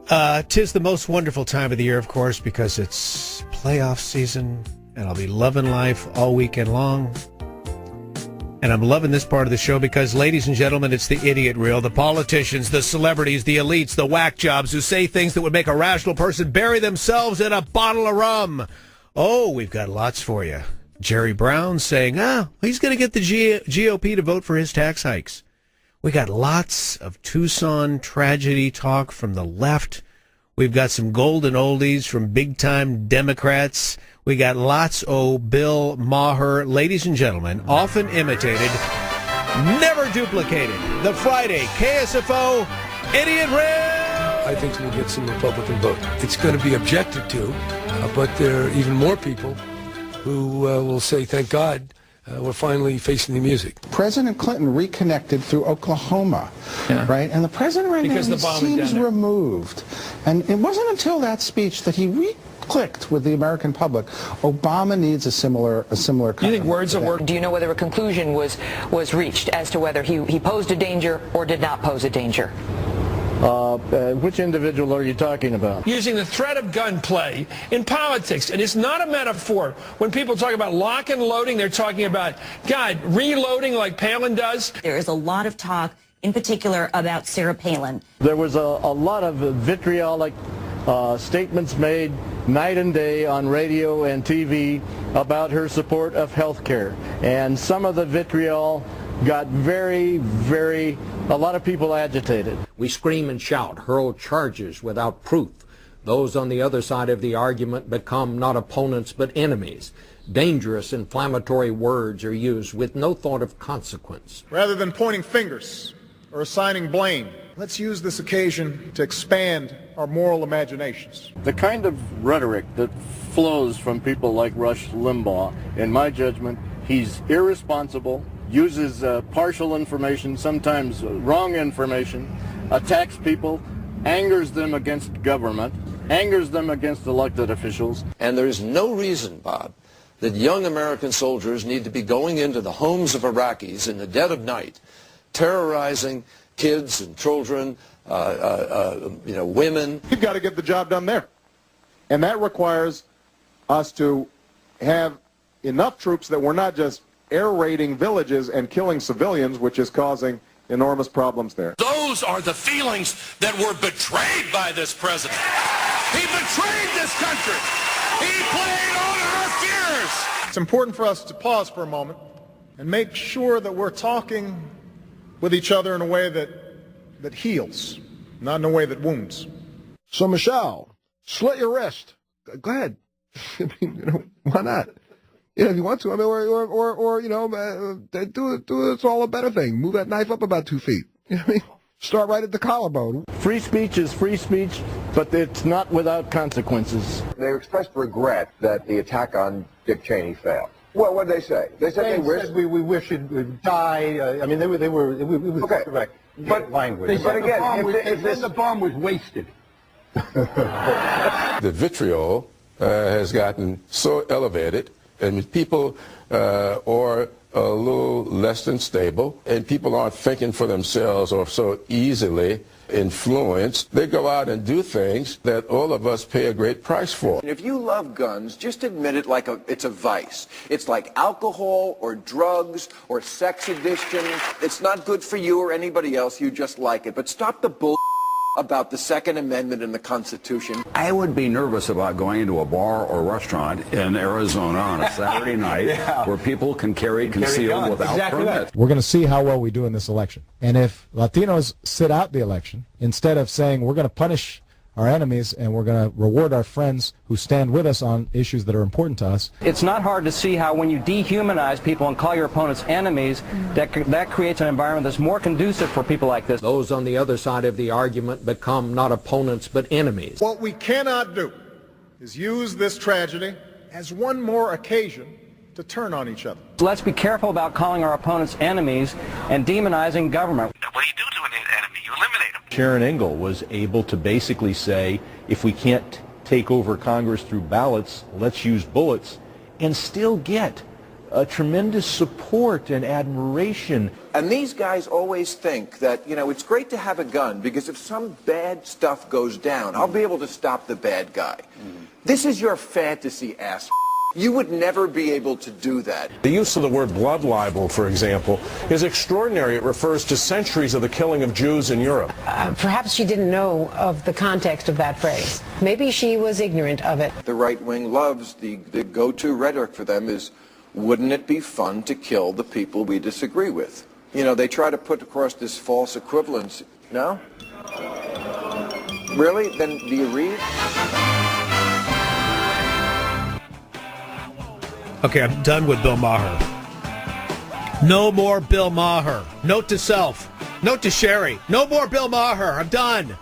'Tis the most wonderful time of the year, of course, because it's playoff season, and I'll be loving life all weekend long. And I'm loving this part of the show because, ladies and gentlemen, it's the idiot reel, the politicians, the celebrities, the elites, the whack jobs who say things that would make a rational person bury themselves in a bottle of rum. Oh, we've got lots for you. Jerry Brown saying, he's going to get the GOP to vote for his tax hikes. We got lots of Tucson tragedy talk from the left. We've got some golden oldies from big-time Democrats. We got lots of Bill Maher. Ladies and gentlemen, often imitated, never duplicated. The Friday KSFO Idiot Reel. I think we'll get some Republican vote. It's going to be objected to, but there are even more people who will say, thank God, we're finally facing the music. President Clinton reconnected through Oklahoma, right? And the president right now seems removed. And it wasn't until that speech that he clicked with the American public. Obama needs a similar kind. You think words are work? Do you know whether a conclusion was reached as to whether he posed a danger or did not pose a danger? Which individual are you talking about? Using the threat of gunplay in politics. And it's not a metaphor. When people talk about lock and loading, they're talking about, God, reloading like Palin does. There is a lot of talk, in particular, about Sarah Palin. There was a lot of vitriolic statements made night and day on radio and TV about her support of health care. And some of the vitriol got a lot of people agitated. We scream and shout, hurl charges without proof. Those on the other side of the argument become not opponents but enemies. Dangerous, inflammatory words are used with no thought of consequence. Rather than pointing fingers or assigning blame, let's use this occasion to expand our moral imaginations. The kind of rhetoric that flows from people like Rush Limbaugh, in my judgment, he's irresponsible, uses partial information, sometimes wrong information, attacks people, angers them against government, angers them against elected officials. And there is no reason, Bob, that young American soldiers need to be going into the homes of Iraqis in the dead of night, terrorizing kids and children, women. You've got to get the job done there. And that requires us to have enough troops that we're not just air raiding villages and killing civilians, which is causing enormous problems there. Those are the feelings that were betrayed by this president. He betrayed this country. He played on our fears. It's important for us to pause for a moment and make sure that we're talking with each other in a way that heals, not in a way that wounds. So, Michelle, slit your wrist. Go ahead. I mean, why not? If you want to, I mean, do it's all a better thing. Move that knife up about 2 feet. You know what I mean? Start right at the collarbone. Free speech is free speech, but it's not without consequences. They expressed regret that the attack on Dick Cheney failed. Well, what did they say? They said we wish it would die. I mean, it was okay. Correct. But language. But again, if the bomb was wasted. The vitriol has gotten so elevated. And people are a little less than stable, and people aren't thinking for themselves or so easily influenced. They go out and do things that all of us pay a great price for. If you love guns, just admit it like it's a vice. It's like alcohol or drugs or sex addiction. It's not good for you or anybody else. You just like it. But stop the bull about the Second Amendment and the Constitution. I would be nervous about going into a bar or restaurant in Arizona on a Saturday night where people can carry concealed without permit. We're going to see how well we do in this election. And if Latinos sit out the election, instead of saying we're going to punish our enemies and we're going to reward our friends who stand with us on issues that are important to us. It's not hard to see how when you dehumanize people and call your opponents enemies, that creates an environment that's more conducive for people like this. Those on the other side of the argument become not opponents but enemies. What we cannot do is use this tragedy as one more occasion to turn on each other. Let's be careful about calling our opponents enemies and demonizing government. What do you do to an enemy? You eliminate them. Sharon Ingle was able to basically say, if we can't take over Congress through ballots, let's use bullets, and still get tremendous support and admiration. And these guys always think that, you know, it's great to have a gun because if some bad stuff goes down, I'll be able to stop the bad guy. This is your fantasy, ass. You would never be able to do that. The use of the word blood libel, for example, is extraordinary. It refers to centuries of the killing of Jews in Europe. Perhaps she didn't know of the context of that phrase. Maybe she was ignorant of it. The right wing loves the go-to rhetoric for them is, wouldn't it be fun to kill the people we disagree with? You know, they try to put across this false equivalence. No? Really? Then do you read? Okay, I'm done with Bill Maher. No more Bill Maher. Note to self. Note to Sherry. No more Bill Maher. I'm done.